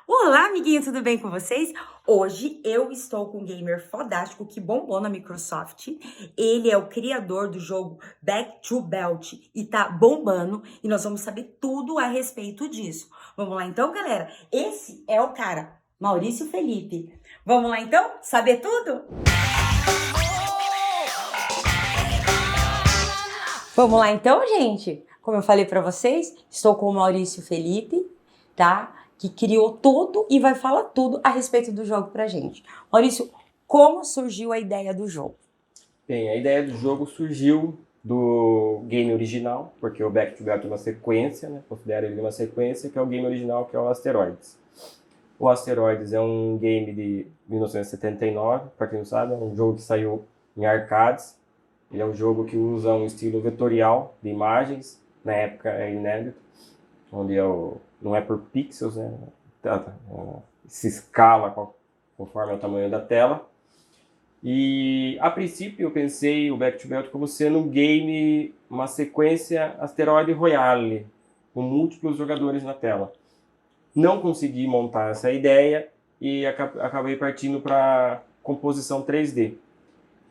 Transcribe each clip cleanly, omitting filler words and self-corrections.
Olá, amiguinho, tudo bem com vocês? Hoje eu estou com um gamer fodástico que bombou na Microsoft. Ele é o criador do jogo Back to Belt e tá bombando e nós vamos saber tudo a respeito disso. Vamos lá então, galera? Esse é o cara, Maurício Felipe. Vamos lá então? Saber tudo? Vamos lá então, gente? Como eu falei para vocês, estou com o Maurício Felipe, tá? Que criou tudo e vai falar tudo a respeito do jogo pra gente. Maurício, como surgiu a ideia do jogo? Bem, a ideia do jogo surgiu do game original, porque o Back to Belt é uma sequência, né? Considero ele uma sequência, que é o game original, que é o Asteroids. O Asteroids é um game de 1979, para quem não sabe, é um jogo que saiu em arcades. Ele é um jogo que usa um estilo vetorial de imagens, na época é inédito, onde não é por pixels, né? Se escala conforme é o tamanho da tela. E a princípio eu pensei o Back to Belt como sendo um game, uma sequência Asteroid Royale, com múltiplos jogadores na tela. Não consegui montar essa ideia e acabei partindo para composição 3D.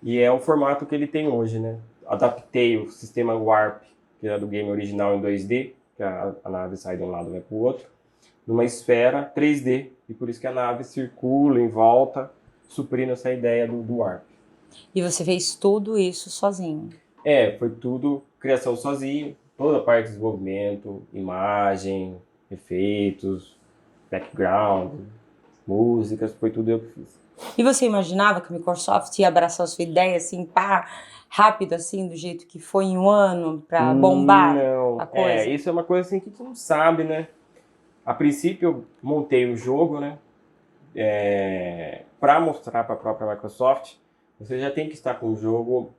E é o formato que ele tem hoje, né? Adaptei o sistema Warp, que era do game original em 2D, que a nave sai de um lado e vai para o outro, numa esfera 3D, e por isso que a nave circula em volta, suprindo essa ideia do Warp. E você fez tudo isso sozinho? Foi tudo criação sozinho, toda a parte de desenvolvimento, imagem, efeitos, background, músicas, foi tudo eu que fiz. E você imaginava que a Microsoft ia abraçar a sua ideia assim, pá, rápido assim, do jeito que foi em um ano, pra bombar Não, a coisa? isso é uma coisa assim que a gente não sabe, né? A princípio eu montei o jogo, né? Para mostrar para a própria Microsoft, você já tem que estar com o jogo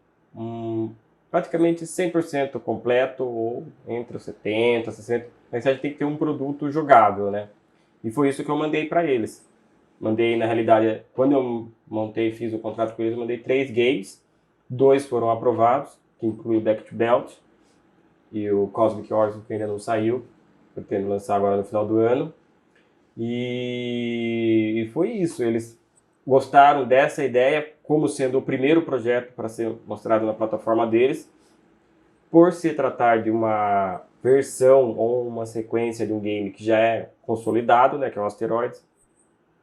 praticamente 100% completo, ou entre os 70%, 60%, mas você já tem que ter um produto jogável, né? E foi isso que eu mandei para eles. Mandei, na realidade, quando eu montei, fiz o contrato com eles, eu mandei 3 games, 2 foram aprovados, que inclui o Back to Belt e o Cosmic Origins, que ainda não saiu, pretendo lançar agora no final do ano. E foi isso, eles gostaram dessa ideia como sendo o primeiro projeto para ser mostrado na plataforma deles, por se tratar de uma versão ou uma sequência de um game que já é consolidado, né, que é o Asteroids.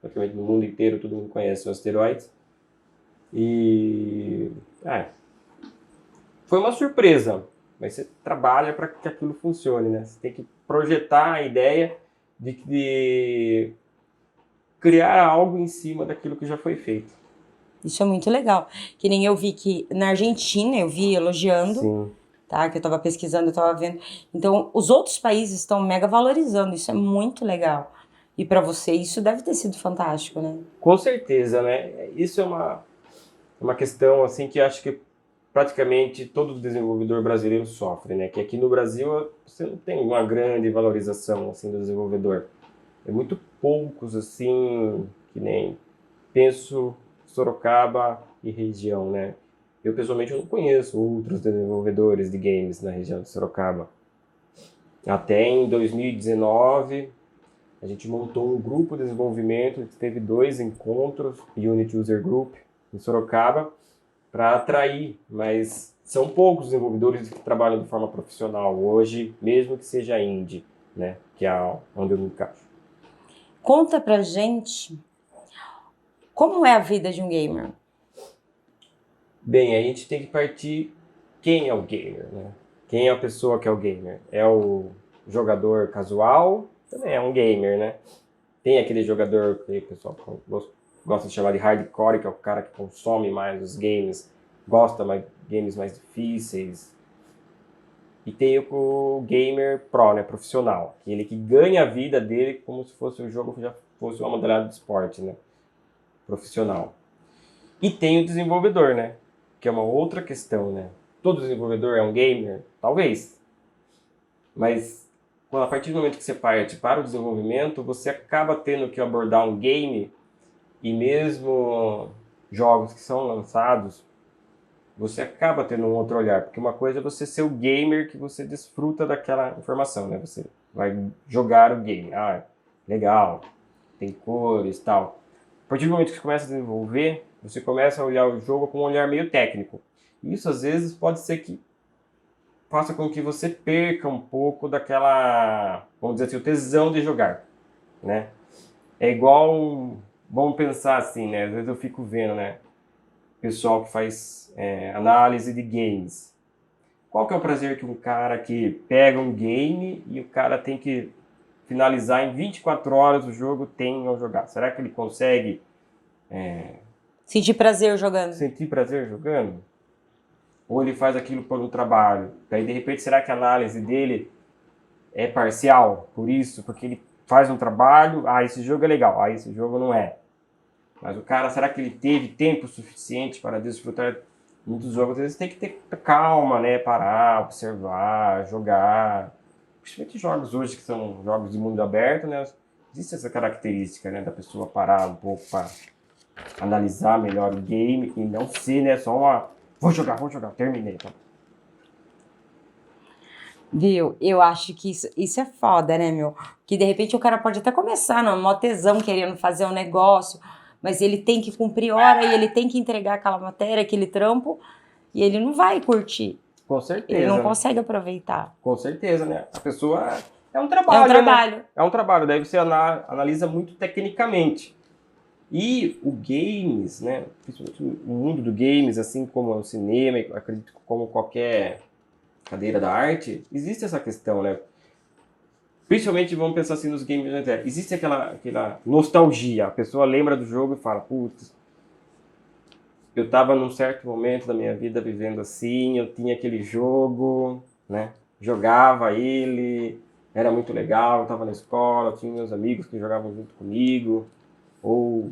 Praticamente no mundo inteiro todo mundo conhece o Asteroids. E foi uma surpresa, mas você trabalha para que aquilo funcione, né? Você tem que projetar a ideia de criar algo em cima daquilo que já foi feito. Isso é muito legal. Que nem eu vi que na Argentina, eu vi elogiando, Sim. tá? Que eu tava pesquisando, eu tava vendo. Então, os outros países estão mega valorizando, isso é muito legal. E pra você, isso deve ter sido fantástico, né? Com certeza, né? Isso é uma questão assim que acho que praticamente todo desenvolvedor brasileiro sofre, né? Que aqui no Brasil você não tem uma grande valorização assim do desenvolvedor. É muito poucos assim, que nem penso Sorocaba e região, né? Eu pessoalmente não conheço outros desenvolvedores de games na região de Sorocaba. Até em 2019 a gente montou um grupo de desenvolvimento, a gente teve 2 encontros, Unity User Group, em Sorocaba, para atrair, mas são poucos desenvolvedores que trabalham de forma profissional hoje, mesmo que seja indie, né? Que é onde eu me encaixo. Conta pra gente como é a vida de um gamer. Bem, a gente tem que partir quem é o gamer, né? Quem é a pessoa que é o gamer? É o jogador casual? Também é um gamer, né? Tem aquele jogador que o pessoal gosta de chamar de hardcore, que é o cara que consome mais os games, gosta mais de games mais difíceis. E tem o gamer pro, né, profissional, aquele que ganha a vida dele como se fosse o jogo já fosse uma modalidade de esporte, né, profissional. E tem o desenvolvedor, né, que é uma outra questão, né. Todo desenvolvedor é um gamer? Talvez. Mas a partir do momento que você parte para o desenvolvimento, você acaba tendo que abordar um game, e mesmo jogos que são lançados, você acaba tendo um outro olhar, porque uma coisa é você ser o gamer que você desfruta daquela informação, né? Você vai jogar o game, legal, tem cores e tal. A partir do momento que você começa a desenvolver, você começa a olhar o jogo com um olhar meio técnico. Isso, às vezes, pode ser que faça com que você perca um pouco daquela, vamos dizer assim, o tesão de jogar, né? É igual, vamos pensar assim, né? Às vezes eu fico vendo, né? Pessoal que faz análise de games. Qual que é o prazer que um cara que pega um game e o cara tem que finalizar em 24 horas o jogo tem ao jogar? Será que ele consegue Sentir prazer jogando. sentir prazer jogando? Ou ele faz aquilo por um trabalho? Daí, de repente, será que a análise dele é parcial? Por isso, porque ele faz um trabalho, esse jogo é legal, esse jogo não é. Mas o cara, será que ele teve tempo suficiente para desfrutar muitos jogos? Às vezes tem que ter calma, né? Parar, observar, jogar. Principalmente jogos hoje que são jogos de mundo aberto, né? Existe essa característica, né? Da pessoa parar um pouco para analisar melhor o game e não ser, né? Só uma... Vou jogar, terminei. Então. Viu? Eu acho que isso é foda, né, meu? Que de repente o cara pode até começar no mó tesão querendo fazer um negócio, mas ele tem que cumprir hora e ele tem que entregar aquela matéria, aquele trampo, e ele não vai curtir. Com certeza. Ele não consegue aproveitar. Com certeza, né? A pessoa é um É trabalho, um trabalho. né? É um trabalho, daí você analisa muito tecnicamente. E o games, né? Principalmente o mundo do games, assim como o cinema, eu acredito que como qualquer cadeira da arte, existe essa questão, né? Principalmente, vamos pensar assim nos games, né? Existe aquela nostalgia. A pessoa lembra do jogo e fala, putz, eu estava num certo momento da minha vida vivendo assim, eu tinha aquele jogo, né? Jogava ele, era muito legal, eu estava na escola, eu tinha meus amigos que jogavam junto comigo, ou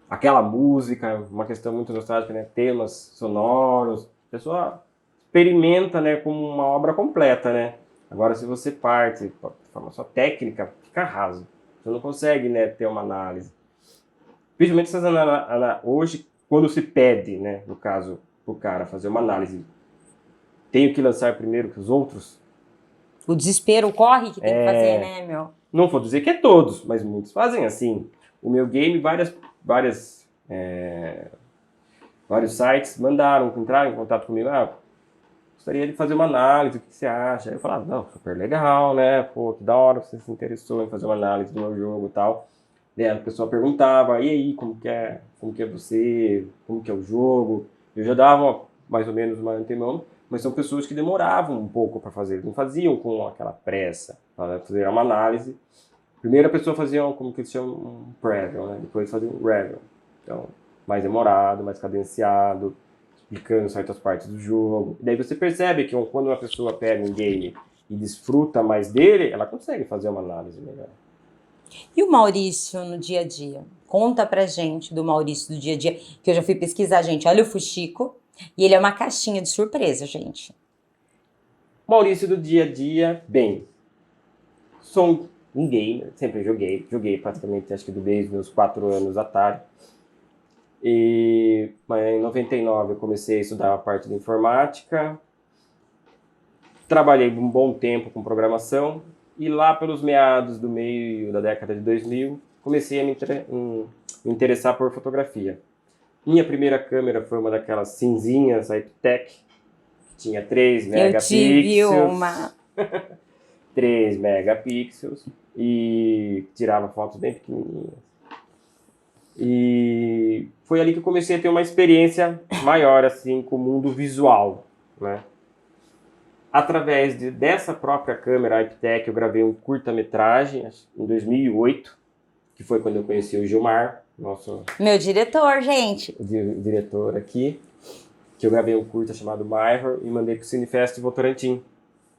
aquela música, uma questão muito nostálgica, né? Temas sonoros, a pessoa experimenta, né, como uma obra completa, né? Agora, se você parte de forma só técnica, fica raso. Você não consegue, né, ter uma análise. Principalmente hoje, quando se pede, né, no caso, para o cara fazer uma análise, tenho que lançar primeiro que os outros. O desespero, o corre que tem que fazer, né, meu? Não vou dizer que é todos, mas muitos fazem assim. O meu game, vários sites entraram em contato comigo. Gostaria de fazer uma análise, o que você acha? Aí eu falava, não, super legal, né? Pô, que da hora você se interessou em fazer uma análise do meu jogo e tal. Daí a pessoa perguntava, e aí, como que é você? Como que é o jogo? Eu já dava mais ou menos uma antemão, mas são pessoas que demoravam um pouco para fazer, não faziam com aquela pressa para fazer uma análise. Primeiro a pessoa fazia, como que eles chamam, um preview, né? Depois fazia um review. Então, mais demorado, mais cadenciado, explicando certas partes do jogo. E daí você percebe que quando uma pessoa pega um game e desfruta mais dele, ela consegue fazer uma análise melhor. E o Maurício no dia a dia? Conta pra gente do Maurício do dia a dia, que eu já fui pesquisar, gente. Olha o Fuxico, e ele é uma caixinha de surpresa, gente. Maurício do dia a dia, bem, sou um gamer, sempre joguei praticamente, acho que desde meus 4 anos Atari. Mas em 99 eu comecei a estudar a parte de informática, trabalhei um bom tempo com programação e lá pelos meados do meio da década de 2000 comecei a me interessar por fotografia. Minha primeira câmera foi uma daquelas cinzinhas, a Epitech, que tinha 3 megapixels. Eu tive uma. 3 megapixels e tirava fotos bem pequenininhas. E foi ali que eu comecei a ter uma experiência maior assim com o mundo visual, né? Através dessa própria câmera Epitech eu gravei um curta-metragem em 2008, que foi quando eu conheci o Gilmar, nosso Meu diretor, gente. diretor aqui, que eu gravei um curta chamado Myhor e mandei para o Cine Festival Votorantim.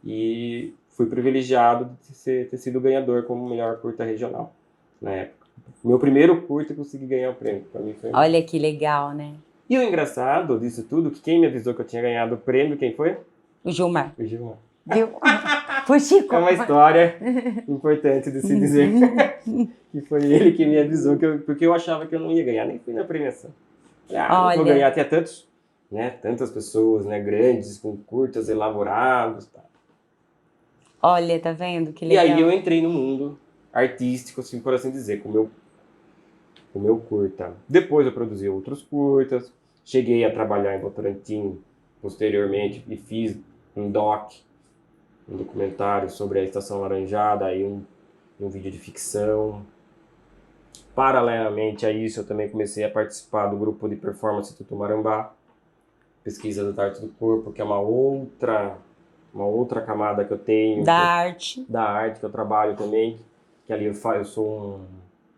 E fui privilegiado de ter sido ganhador como melhor curta regional na época. Meu primeiro curta eu consegui ganhar o prêmio. Pra mim foi... Olha que legal, né? E o engraçado disso tudo, que quem me avisou que eu tinha ganhado o prêmio, quem foi? O Gilmar. O Gilmar. Viu? Fuxico. É uma história importante de se dizer. Que foi ele que me avisou, porque eu achava que eu não ia ganhar, nem fui na premiação. Olha. Vou ganhar até tantas pessoas, né, grandes, com curtas elaborados. Tá. Olha, tá vendo que legal? E aí eu entrei no mundo artístico, assim, por assim dizer, com o meu curta. Depois eu produzi outros curtas, cheguei a trabalhar em Votorantim posteriormente e fiz um um documentário sobre a Estação Laranjada e um vídeo de ficção. Paralelamente a isso, eu também comecei a participar do grupo de performance do Tumarambá, pesquisa da arte do corpo, que é uma outra camada que eu tenho Da arte. da arte que eu trabalho também, que ali eu sou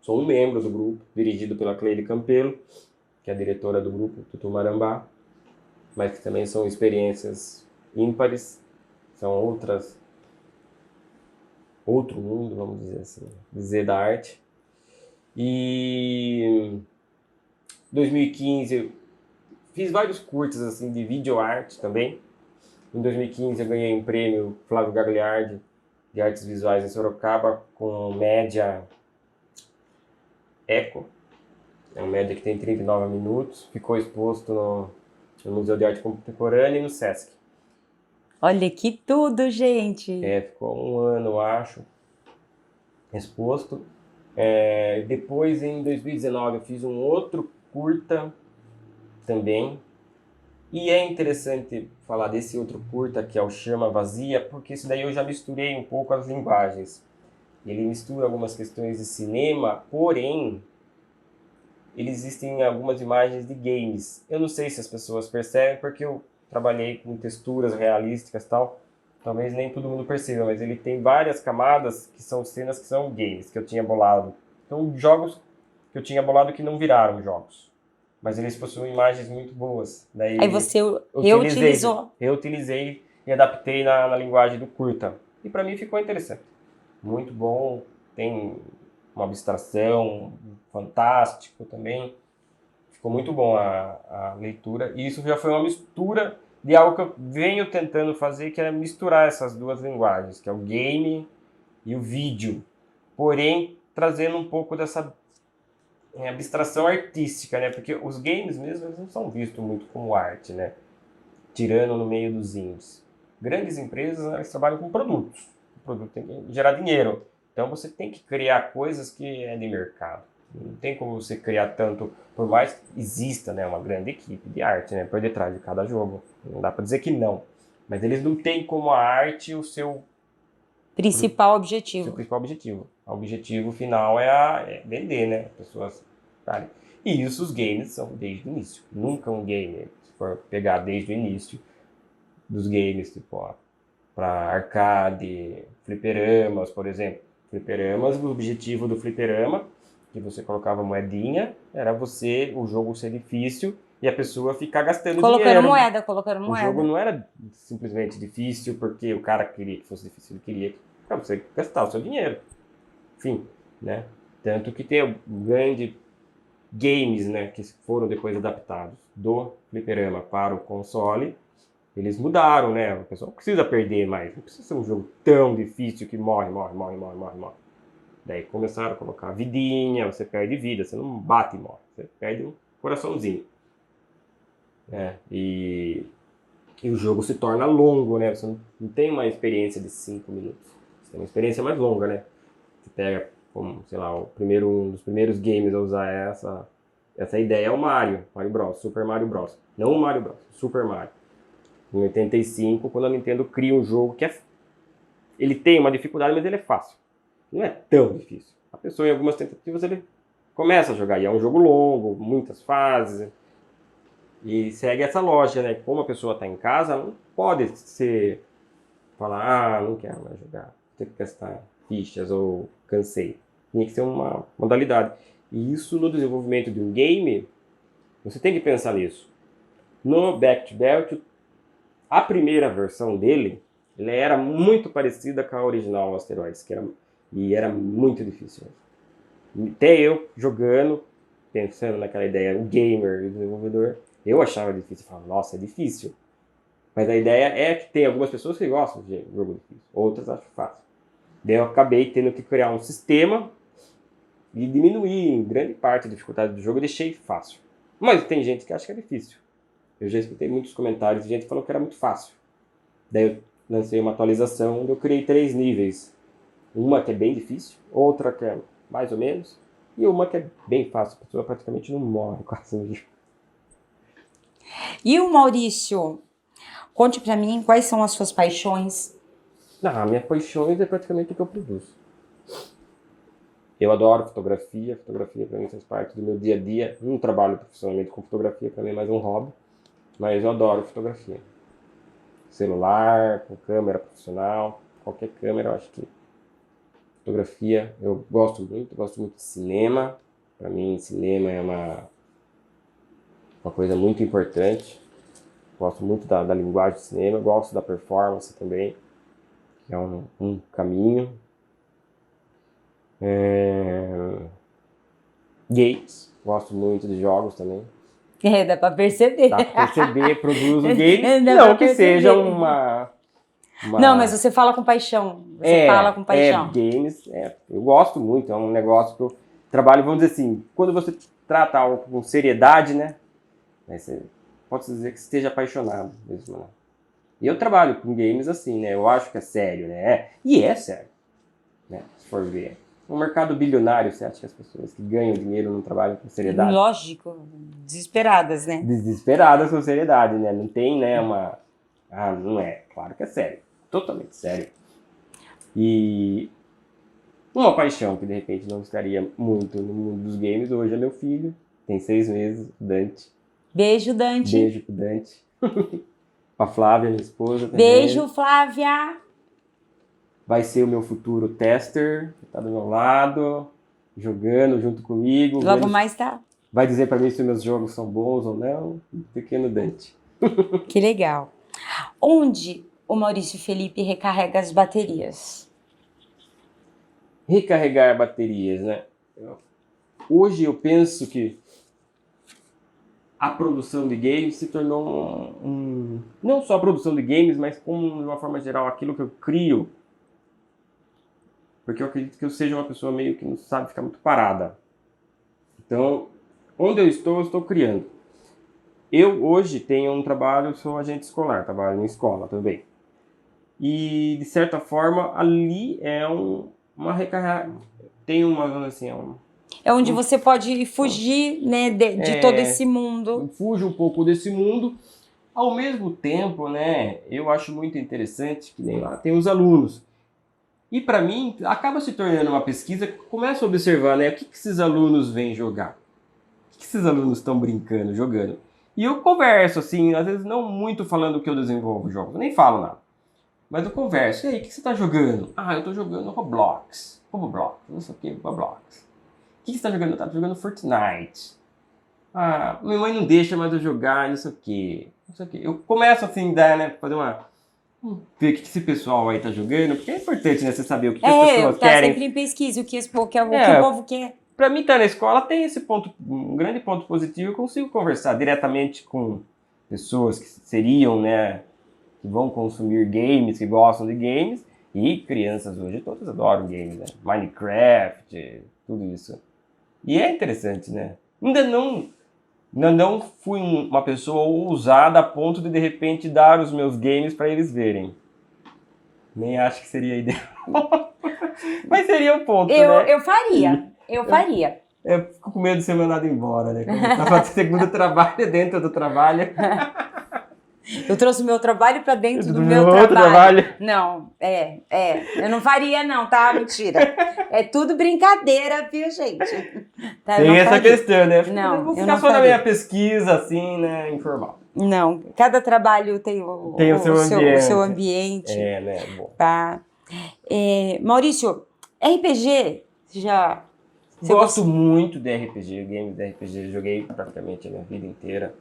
um membro do grupo, dirigido pela Cleide Campelo, que é a diretora do grupo Tutu Marambá, mas que também são experiências ímpares, são outro mundo, vamos dizer assim, da arte. E em 2015 eu fiz vários curtas assim de videoarte também. Em 2015 eu ganhei um prêmio Flávio Gagliardi de artes visuais em Sorocaba com média Eco. É uma média que tem 39 minutos. Ficou exposto no Museu de Arte Contemporânea e no Sesc. Olha que tudo, gente! Ficou um ano, acho, exposto. Depois, em 2019, eu fiz um outro curta também. E é interessante falar desse outro curta, que é o Chama Vazia, porque esse daí eu já misturei um pouco as linguagens. Ele mistura algumas questões de cinema, porém, existem algumas imagens de games. Eu não sei se as pessoas percebem, porque eu trabalhei com texturas realísticas e tal. Talvez nem todo mundo perceba, mas ele tem várias camadas que são cenas que são games, que eu tinha bolado. Então, jogos que eu tinha bolado que não viraram jogos. Mas eles possuem imagens muito boas. Daí Aí você utilizei, reutilizou. reutilizei e adaptei na linguagem do curta. E para mim ficou interessante. Muito bom, tem uma abstração, fantástico também. Ficou muito bom a leitura. E isso já foi uma mistura de algo que eu venho tentando fazer, que é misturar essas duas linguagens, que é o game e o vídeo. Porém, trazendo um pouco dessa abstração artística, né? Porque os games mesmo, eles não são vistos muito como arte, né? Tirando no meio dos indies. Grandes empresas, elas trabalham com produtos. O produto tem que gerar dinheiro. Então você tem que criar coisas que é de mercado. Não tem como você criar tanto, por mais que exista, né, uma grande equipe de arte, né, por detrás de cada jogo. Não dá para dizer que não. Mas eles não têm como a arte o seu Principal objetivo. principal objetivo. O objetivo final é vender, né? Pessoas. Sabe? E isso os games são desde o início. Nunca um game, se for pegar desde o início dos games, tipo, para arcade, fliperamas, por exemplo. Fliperamas, o objetivo do fliperama, que você colocava moedinha, era o jogo ser difícil e a pessoa ficar gastando dinheiro. Colocando O jogo moeda. não era simplesmente difícil porque o cara queria que fosse difícil, ele queria para você gastar o seu dinheiro. Enfim, né? Tanto que tem grandes games, né, que foram depois adaptados do fliperama para o console. Eles mudaram, né? A pessoa não precisa perder mais, não precisa ser um jogo tão difícil que morre. Daí começaram a colocar vidinha, você perde vida, você não bate e morre, você perde um coraçãozinho. E o jogo se torna longo, né? Você não tem uma experiência de 5 minutos, você tem uma experiência mais longa, né? Você pega, como, sei lá, um dos primeiros games a usar essa ideia é o Mario Bros, Super Mario Bros. Não o Mario Bros, Super Mario. Em 85, quando a Nintendo cria um jogo que ele tem uma dificuldade, mas ele é fácil. Não é tão difícil. A pessoa, em algumas tentativas, ele começa a jogar. E é um jogo longo, muitas fases. E segue essa lógica, né? Como a pessoa está em casa, não pode falar, não quero mais jogar. Tem que gastar fichas ou cansei. Tinha que ser uma modalidade. E isso, no desenvolvimento de um game, você tem que pensar nisso. No Back to Belt, a primeira versão dele, ela era muito parecida com a original Asteroids, e era muito difícil. Até eu jogando, pensando naquela ideia, o gamer e o desenvolvedor, eu achava difícil. Eu falava, nossa, é difícil. Mas a ideia é que tem algumas pessoas que gostam de jogo difícil, outras acham fácil. Daí eu acabei tendo que criar um sistema e diminuir em grande parte a dificuldade do jogo, eu deixei fácil. Mas tem gente que acha que é difícil. Eu já escutei muitos comentários de gente falando que era muito fácil. Daí eu lancei uma atualização onde eu criei 3 níveis. Uma que é bem difícil, outra que é mais ou menos, e uma que é bem fácil. A pessoa praticamente não morre quase no jogo. E o Maurício, conte pra mim quais são as suas paixões. Não, minha paixões é praticamente o que eu produzo. Eu adoro fotografia. Fotografia para mim faz parte do meu dia a dia. Não trabalho profissionalmente com fotografia, para mim é mais um hobby. Mas eu adoro fotografia. Celular, com câmera profissional, qualquer câmera, eu acho que fotografia eu gosto muito de cinema. Para mim, cinema é uma coisa muito importante. Gosto muito da linguagem de cinema, gosto da performance também, que é um caminho. Games, gosto muito de jogos também. Dá pra perceber. Dá pra perceber, produzo games, Dá não pra que perceber. seja uma... Não, mas você fala com paixão. Você fala com paixão. Games, eu gosto muito, é um negócio que eu trabalho, vamos dizer assim, quando você trata algo com seriedade, né? Você pode dizer que esteja apaixonado mesmo, né? E eu trabalho com games assim, né? Eu acho que é sério, né? E é sério, né? Se for ver. Um mercado bilionário, você acha que as pessoas que ganham dinheiro não trabalham com seriedade? Lógico, desesperadas, né? Desesperadas com seriedade, né? Não tem, né, uma... Ah, não é. Claro que é sério. Totalmente sério. E uma paixão que, de repente, não estaria muito no mundo dos games, hoje é meu filho. Tem 6 meses, Dante. Beijo, Dante. Beijo pro Dante. A Flávia, minha esposa também. Beijo, Flávia. Vai ser o meu futuro tester, que tá do meu lado, jogando junto comigo. Logo mais tá. Vai dizer pra mim se meus jogos são bons ou não. Pequeno Dante. Que legal. Onde o Maurício Felipe recarrega as baterias? Recarregar baterias, né? Hoje eu penso que a produção de games se tornou não só a produção de games, mas como, de uma forma geral, aquilo que eu crio. Porque eu acredito que eu seja uma pessoa meio que não sabe ficar muito parada. Então, onde eu estou criando. Eu hoje tenho um trabalho, sou agente escolar, trabalho em escola também. E, de certa forma, ali é uma recarga. Tem uma, assim, É onde você pode fugir, né, de todo esse mundo. Fujo um pouco desse mundo. Ao mesmo tempo, né, eu acho muito interessante que nem lá tem os alunos. E para mim, acaba se tornando uma pesquisa que começa a observar, né, o que esses alunos vêm jogar. O que esses alunos estão brincando, jogando. E eu converso, assim, às vezes não muito falando que eu desenvolvo jogos, eu nem falo nada. Mas eu converso, e aí, o que você está jogando? Ah, eu estou jogando Roblox, não sei o que, Roblox. O que você está jogando? Eu estou jogando Fortnite. Ah, minha mãe não deixa mais eu jogar, não sei o que. Eu começo assim, fazer uma... ver o que esse pessoal aí tá jogando, porque é importante, né, você saber o que as pessoas tá querem. sempre em pesquisa, o que o povo quer. Pra mim, estar na escola tem esse ponto, um grande ponto positivo. Eu consigo conversar diretamente com pessoas que seriam, né, que vão consumir games, que gostam de games, e crianças hoje, todas adoram games, né? Minecraft, tudo isso. E é interessante, né? Ainda não fui uma pessoa ousada a ponto de repente dar os meus games para eles verem. Nem acho que seria ideal. Mas seria um ponto, né? Eu faria. Eu fico com medo de ser mandado embora, né? Quando eu tava segundo trabalho, dentro do trabalho. Eu trouxe o meu trabalho para dentro do meu trabalho. Não, eu não faria não, tá? Mentira. É tudo brincadeira, viu, gente? Tá, tem essa questão, né? Não, eu vou eu ficar não só na faria. minha pesquisa, assim, né? Informal. Não, cada trabalho tem o seu ambiente. É, né? Bom. Tá. Maurício, RPG, Gosto muito de RPG, games de RPG. Joguei praticamente a minha vida inteira.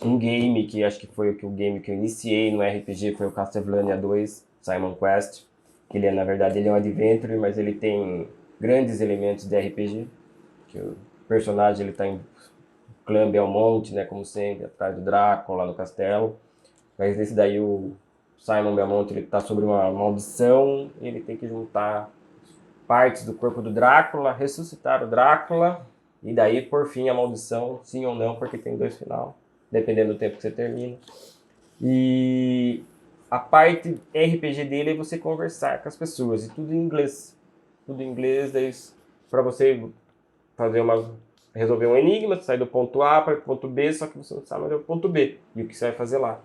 Um game que acho que foi o game que eu iniciei no RPG foi o Castlevania 2, Simon Quest. Que na verdade, ele é um adventure, mas ele tem grandes elementos de RPG. Que o personagem ele tá em clã Belmonte, né, como sempre, atrás do Drácula, lá no castelo. Mas nesse daí o Simon Belmonte ele tá sobre uma maldição, e ele tem que juntar partes do corpo do Drácula, ressuscitar o Drácula, e daí, por fim, a maldição, sim ou não, porque tem 2 final, dependendo do tempo que você termina. E a parte RPG dele é você conversar com as pessoas, e tudo em inglês. tudo em inglês, daí para você resolver um enigma, você sai do ponto A para o ponto B, só que você não sabe onde é o ponto B e o que você vai fazer lá.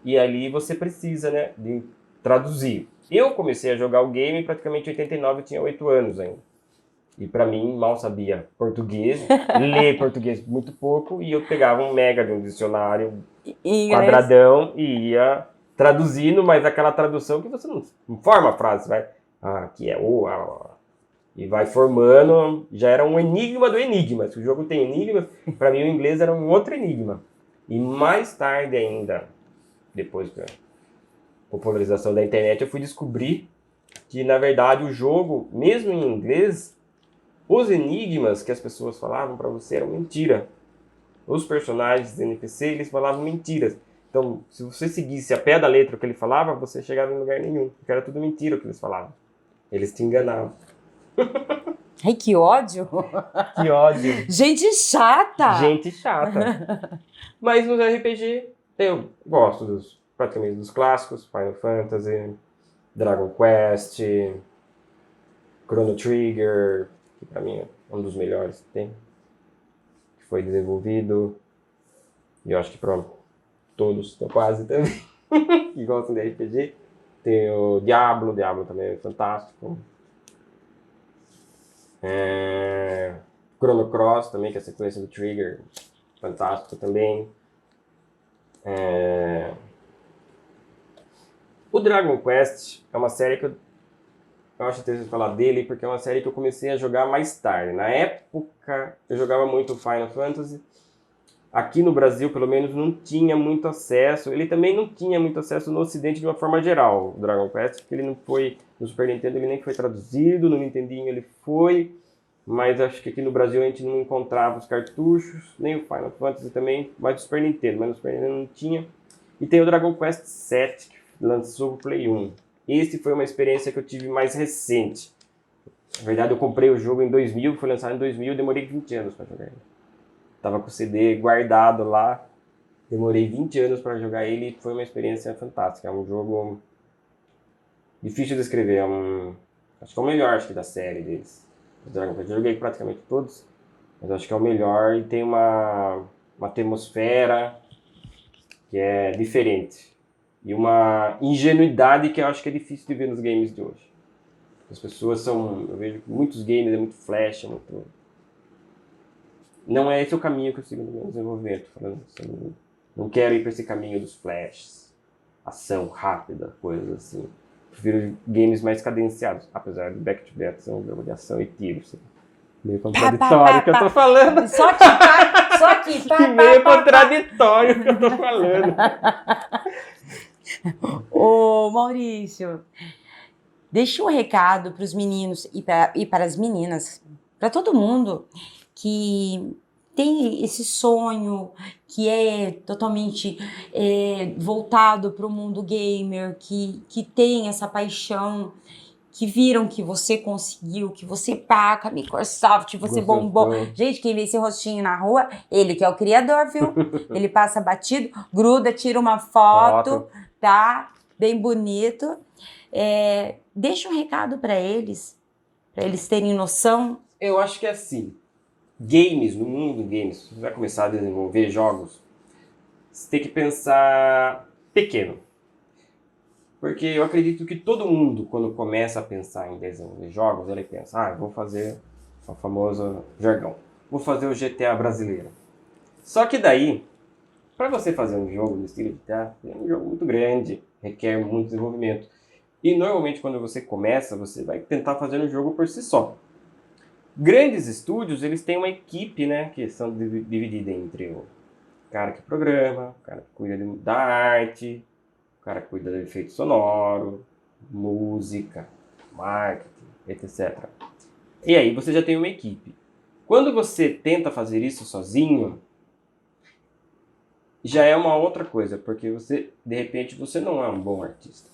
E ali você precisa, né, de traduzir. Eu comecei a jogar o game praticamente em 89, eu tinha 8 anos ainda. E para mim, mal sabia português, ler português muito pouco, e eu pegava um mega de um dicionário quadradão e ia traduzindo, mas aquela tradução que você não forma a frase, vai, aqui é o, e vai formando, já era um enigma do enigma. Se o jogo tem enigmas, para mim o inglês era um outro enigma. E mais tarde ainda, depois da popularização da internet, eu fui descobrir que, na verdade, o jogo, mesmo em inglês, os enigmas que as pessoas falavam para você eram mentira. Os personagens NPC, eles falavam mentiras. Então, se você seguisse a pé da letra o que ele falava, você chegava em lugar nenhum, porque era tudo mentira o que eles falavam. Eles te enganavam. Ai, que ódio! Que ódio! Gente chata! Gente chata! Mas nos RPG, eu gosto praticamente dos clássicos, Final Fantasy, Dragon Quest, Chrono Trigger, que pra mim é um dos melhores que tem, que foi desenvolvido, e eu acho que pra todos, quase também, que gostam de RPG. Tem o Diablo também é fantástico. Chrono Cross também, que é a sequência do Trigger, fantástico também. O Dragon Quest é uma série que eu acho interessante falar dele, porque é uma série que eu comecei a jogar mais tarde. Na época, eu jogava muito Final Fantasy. Aqui no Brasil, pelo menos, não tinha muito acesso. Ele também não tinha muito acesso no Ocidente de uma forma geral, o Dragon Quest, porque ele não foi, no Super Nintendo ele nem foi traduzido, no Nintendinho ele foi, mas acho que aqui no Brasil a gente não encontrava os cartuchos, nem o Final Fantasy também, mas o Super Nintendo, mas no Super Nintendo não tinha. E tem o Dragon Quest VII, que lançou o Play 1. Esse foi uma experiência que eu tive mais recente. Na verdade, eu comprei o jogo em 2000, foi lançado em 2000, eu demorei 20 anos para jogar ele. Tava com o CD guardado lá, demorei 20 anos para jogar ele e foi uma experiência fantástica. É um jogo difícil de descrever, acho que é o melhor da série deles. Eu joguei praticamente todos, mas acho que é o melhor e tem uma atmosfera que é diferente. E uma ingenuidade que eu acho que é difícil de ver nos games de hoje. As pessoas eu vejo que muitos games é muito flash, não é esse o caminho que eu sigo no meu desenvolvimento. Falando assim, não quero ir para esse caminho dos flashes, ação rápida, coisas assim. Prefiro games mais cadenciados, apesar do Back to Back ser um jogo de ação e tiro. Assim. Meio contraditório que eu tô falando. Só aqui. Meio contraditório que eu tô falando. Ô, Maurício, deixa um recado para os meninos e para as meninas, para todo mundo que tem esse sonho que é totalmente voltado para o mundo gamer, que tem essa paixão, que viram que você conseguiu, que você pá com a Microsoft, você bombou. Gente, quem vê esse rostinho na rua, ele que é o criador, viu? Ele passa batido, gruda, tira uma foto. Tá? Bem bonito. Deixa um recado para eles terem noção. Eu acho que é assim, games, no mundo de games, se você vai começar a desenvolver jogos, você tem que pensar pequeno. Porque eu acredito que todo mundo, quando começa a pensar em desenvolver jogos, ele pensa, eu vou fazer o famoso jargão, vou fazer o GTA brasileiro. Só que daí, para você fazer um jogo no estilo GTA, é um jogo muito grande, requer muito desenvolvimento. E normalmente quando você começa, você vai tentar fazer um jogo por si só. Grandes estúdios, eles têm uma equipe, né, que são dividida entre o cara que programa, o cara que cuida da arte, o cara que cuida do efeito sonoro, música, marketing, etc. E aí você já tem uma equipe. Quando você tenta fazer isso sozinho, já é uma outra coisa, porque de repente, você não é um bom artista.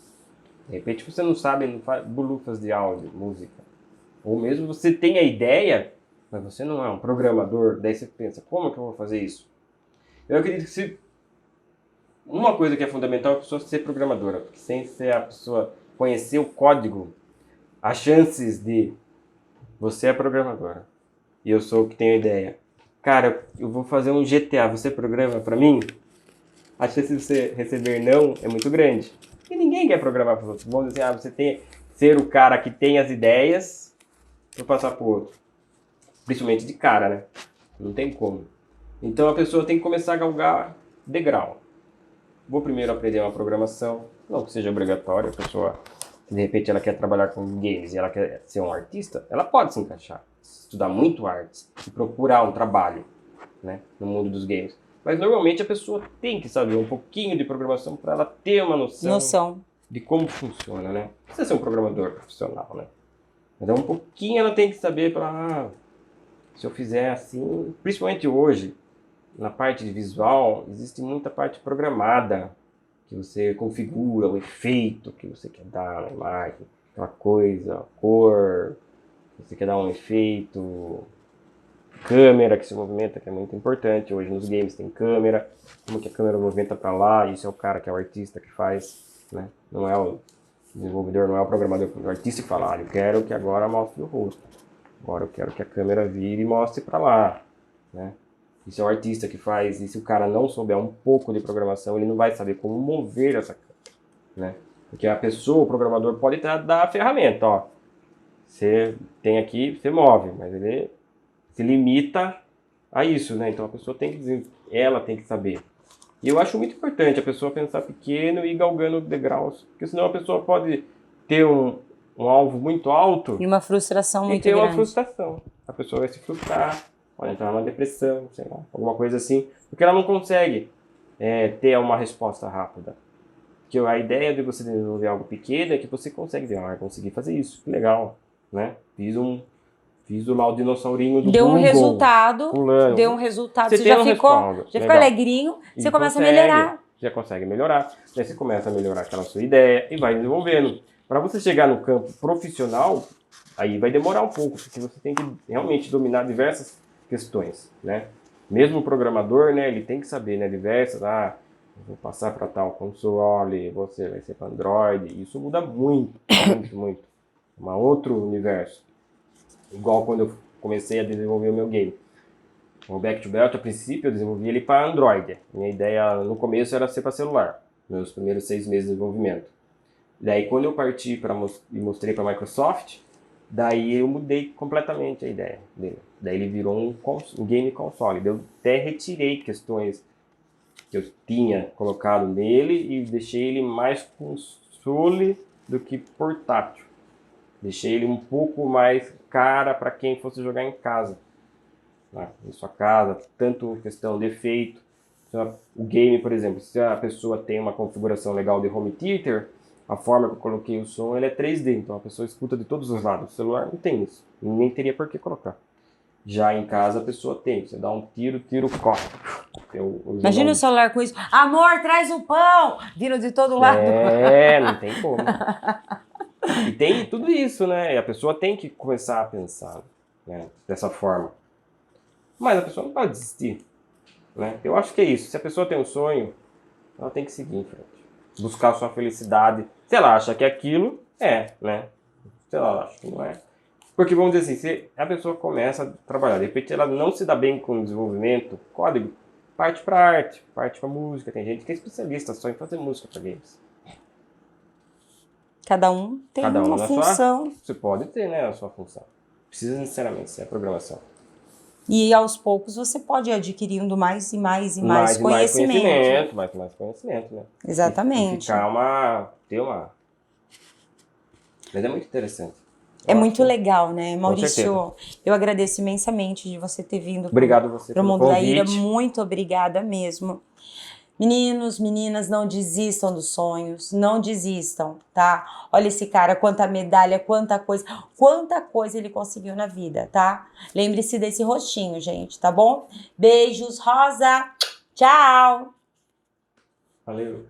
De repente, você não sabe, não faz bulufas de áudio, música. Ou mesmo você tem a ideia, mas você não é um programador. Daí você pensa, como que eu vou fazer isso? Eu acredito que uma coisa que é fundamental é a pessoa ser programadora, porque sem ser a pessoa conhecer o código, as chances de você é programadora e eu sou o que tenho ideia. Cara, eu vou fazer um GTA, você programa pra mim? A chance de você receber não é muito grande. E ninguém quer programar para os outros. Vamos dizer assim, você tem ser o cara que tem as ideias para passar pro outro. Principalmente de cara, né? Não tem como. Então a pessoa tem que começar a galgar degrau. Vou primeiro aprender uma programação, não que seja obrigatório, a pessoa, se de repente ela quer trabalhar com games e ela quer ser um artista, ela pode se encaixar, estudar muito artes e procurar um trabalho, né, no mundo dos games. Mas normalmente a pessoa tem que saber um pouquinho de programação para ela ter uma noção de como funciona, né? Não precisa ser um programador profissional, né? Mas um pouquinho ela tem que saber para, se eu fizer assim, principalmente hoje, na parte de visual, existe muita parte programada, que você configura o efeito que você quer dar na imagem, aquela coisa, a cor, você quer dar um efeito, câmera que se movimenta, que é muito importante. Hoje nos games tem câmera, como que a câmera movimenta para lá, isso é o cara que é o artista que faz, né? Não é o desenvolvedor, não é o programador, é o artista que fala, eu quero que agora mostre o rosto, agora eu quero que a câmera vire e mostre para lá, né? Isso é o artista que faz, e se o cara não souber um pouco de programação, ele não vai saber como mover essa câmera, né? Porque a pessoa, o programador, pode dar a ferramenta, ó. Você tem aqui, você move, mas ele se limita a isso, né? Então a pessoa tem que dizer, ela tem que saber. E eu acho muito importante a pessoa pensar pequeno e ir galgando degraus, porque senão a pessoa pode ter um alvo muito alto e uma frustração muito grande. E ter grande. uma frustração. A pessoa vai se frustrar, pode entrar numa depressão, sei lá, alguma coisa assim, porque ela não consegue ter uma resposta rápida. Porque a ideia de você desenvolver algo pequeno é que você consegue ver, conseguir fazer isso, que legal, né? Fiz lá o dinossaurinho do Deu Google. Um resultado, pulando. Deu um resultado. Você tem já ficou alegrinho, você começa a melhorar. Já consegue melhorar. Daí você começa a melhorar aquela sua ideia e vai desenvolvendo. Para você chegar no campo profissional, aí vai demorar um pouco, porque você tem que realmente dominar diversas questões, né? Mesmo o programador, né, ele tem que saber, né, diversas, vou passar para tal console, você vai ser para Android, isso muda muito, muito, muito. Um outro universo. Igual quando eu comecei a desenvolver o meu game. O Back to Belt, a princípio, eu desenvolvi ele para Android. Minha ideia no começo era ser para celular, meus primeiros 6 meses de desenvolvimento. Daí, quando eu parti e mostrei para a Microsoft, daí eu mudei completamente a ideia dele. Daí ele virou um game console. Eu até retirei questões que eu tinha colocado nele e deixei ele mais console do que portátil. Deixei ele um pouco mais cara para quem fosse jogar em casa. Em sua casa, tanto questão de efeito. O game, por exemplo, se a pessoa tem uma configuração legal de home theater, a forma que eu coloquei o som ele é 3D, então a pessoa escuta de todos os lados. O celular não tem isso, nem teria por que colocar. Já em casa a pessoa tem, você dá um tiro, tiro corre. Imagina o celular com isso, amor, traz o pão, vindo de todo lado. Não tem como. E tem tudo isso, né? E a pessoa tem que começar a pensar, né, dessa forma. Mas a pessoa não pode desistir, né? Eu acho que é isso. Se a pessoa tem um sonho, ela tem que seguir em frente. Buscar a sua felicidade. Se ela acha que aquilo né? Se ela acha que não é. Porque vamos dizer assim, se a pessoa começa a trabalhar, de repente ela não se dá bem com o desenvolvimento, código, parte para arte, parte para música. Tem gente que é especialista só em fazer música para games. Cada um tem uma função. Você pode ter, né, a sua função. Precisa necessariamente ser a programação. E aos poucos você pode ir adquirindo mais e mais conhecimento. Mais conhecimento, né? Exatamente. E ficar ter uma... Mas é muito interessante. É muito legal, né? Maurício, eu agradeço imensamente de você ter vindo para o Mundo da Ira. Muito obrigada mesmo. Meninos, meninas, não desistam dos sonhos, não desistam, tá? Olha esse cara, quanta medalha, quanta coisa ele conseguiu na vida, tá? Lembre-se desse rostinho, gente, tá bom? Beijos, Rosa, tchau! Valeu!